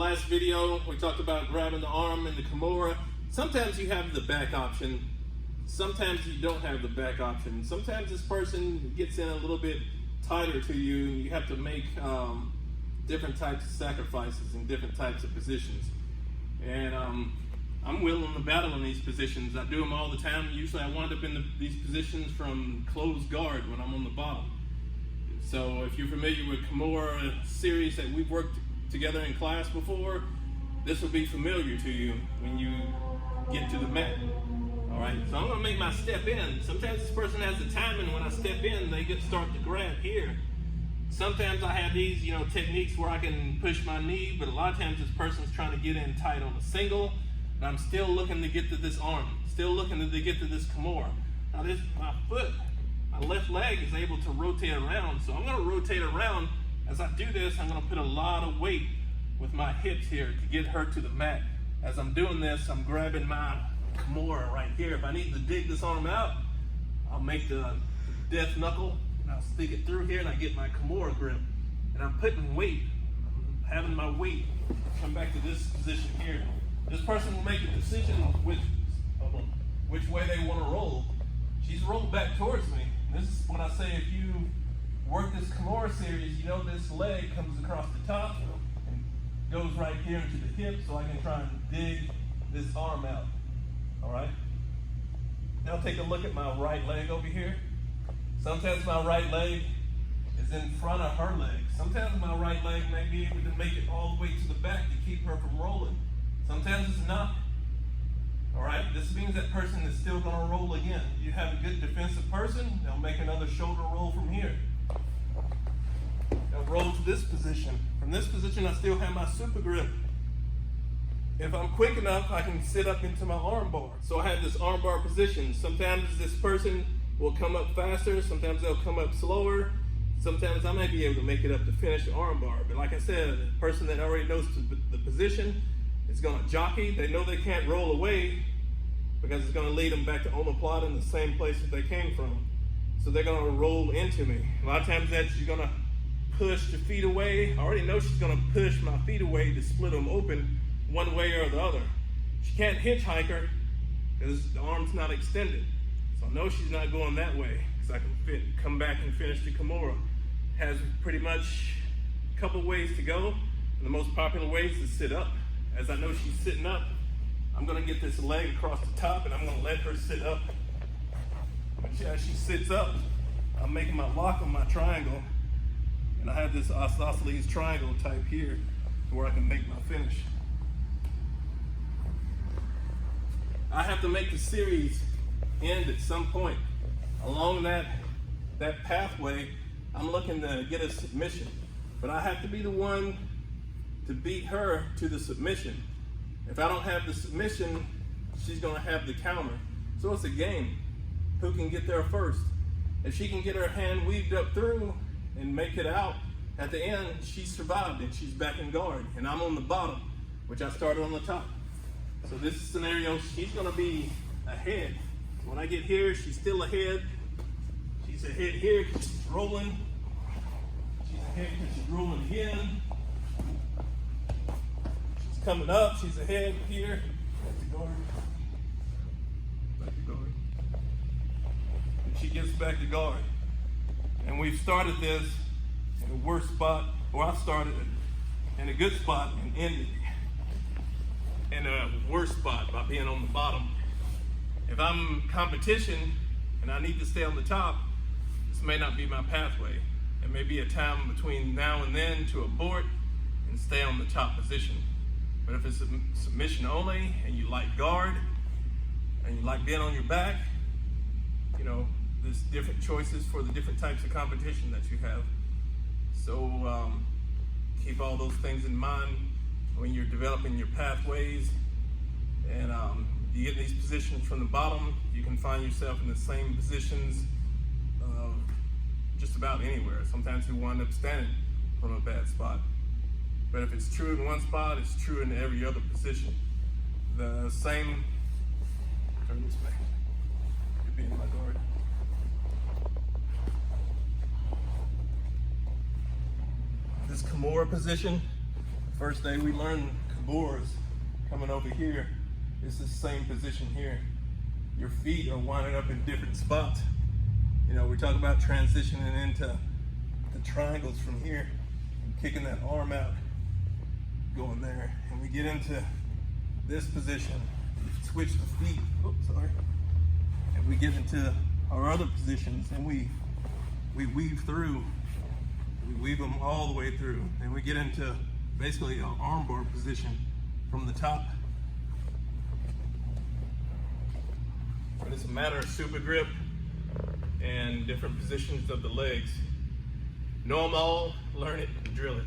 last video, we talked about grabbing the arm and the Kimura. Sometimes you have the back option. Sometimes you don't have the back option. Sometimes this person gets in a little bit tighter to you and you have to make different types of sacrifices in different types of positions. And I'm willing to battle in these positions. I do them all the time. Usually I wind up in these positions from closed guard when I'm on the bottom. So if you're familiar with Kimura series that we've worked together in class before, this will be familiar to you when you get to the mat. All right, so I'm gonna make my step in. Sometimes this person has the timing. When I step in, they start to grab here. Sometimes I have these, techniques where I can push my knee, but a lot of times this person's trying to get in tight on a single, and I'm still looking to get to this arm, still looking to get to this Kimura. Now my foot, my left leg is able to rotate around, so I'm gonna rotate around. As I do this, I'm gonna put a lot of weight with my hips here to get her to the mat. As I'm doing this, I'm grabbing my Kimura right here. If I need to dig this arm out, I'll make the death knuckle and I'll stick it through here and I get my Kimura grip. And I'm putting weight, I'm having my weight come back to this position here. This person will make a decision which way they want to roll. She's rolled back towards me. This is when I say if you work this Kimura series, this leg comes across the top and goes right here into the hip so I can try and dig this arm out. All right? Now take a look at my right leg over here. Sometimes my right leg is in front of her leg. Sometimes my right leg may be able to make it all the way to the back to keep her from rolling. Sometimes it's not. All right? This means that person is still going to roll again. You have a good defensive person, they'll make another shoulder roll from here. They'll roll to this position. From this position, I still have my super grip. If I'm quick enough, I can sit up into my arm bar. So I have this arm bar position. Sometimes this person will come up faster. Sometimes they'll come up slower. Sometimes I might be able to make it up to finish the arm bar. But like I said, a person that already knows the position is going to jockey. They know they can't roll away because it's going to lead them back to omoplata in the same place that they came from. So they're going to roll into me. A lot of times she's going to push the feet away. I already know she's going to push my feet away to split them open one way or the other. She can't hitchhiker because the arm's not extended. So I know she's not going that way because I can come back and finish the Kimura. Has pretty much a couple ways to go. And the most popular way is to sit up. As I know she's sitting up, I'm gonna get this leg across the top and I'm gonna let her sit up. As she sits up, I'm making my lock on my triangle. And I have this isosceles triangle type here where I can make my finish. I have to make the series end at some point. Along that pathway, I'm looking to get a submission. But I have to be the one to beat her to the submission. If I don't have the submission, she's gonna have the counter. So it's a game. Who can get there first? If she can get her hand weaved up through and make it out, at the end, she survived and she's back in guard. And I'm on the bottom, which I started on the top. So this scenario, she's gonna be ahead. When I get here, she's still ahead. She's ahead here because she's rolling. She's ahead because she's rolling again. She's coming up, she's ahead here. Back to guard. Back to guard. And she gets back to guard. And we've started this in the worst spot, or I started it in a good spot and ended in a worse spot by being on the bottom. If I'm competition and I need to stay on the top, this may not be my pathway. It may be a time between now and then to abort and stay on the top position. But if it's a submission only and you like guard and you like being on your back, there's different choices for the different types of competition that you have. So keep all those things in mind when you're developing your pathways. And you get in these positions from the bottom, you can find yourself in the same positions just about anywhere. Sometimes you wind up standing from a bad spot. But if it's true in one spot, it's true in every other position. The same, turn this back, you're being my guard. This Kimura position, First day we learned Kimuras, coming over here, it's the same position here. Your feet are winding up in different spots. You know, we're talking about transitioning into the triangles from here, kicking that arm out, going there, and we get into this position, switch the feet, and we get into our other positions, and we weave through, we weave them all the way through, and we get into basically an armbar position from the top. But it's a matter of super grip and different positions of the legs. Know them all, learn it, and drill it.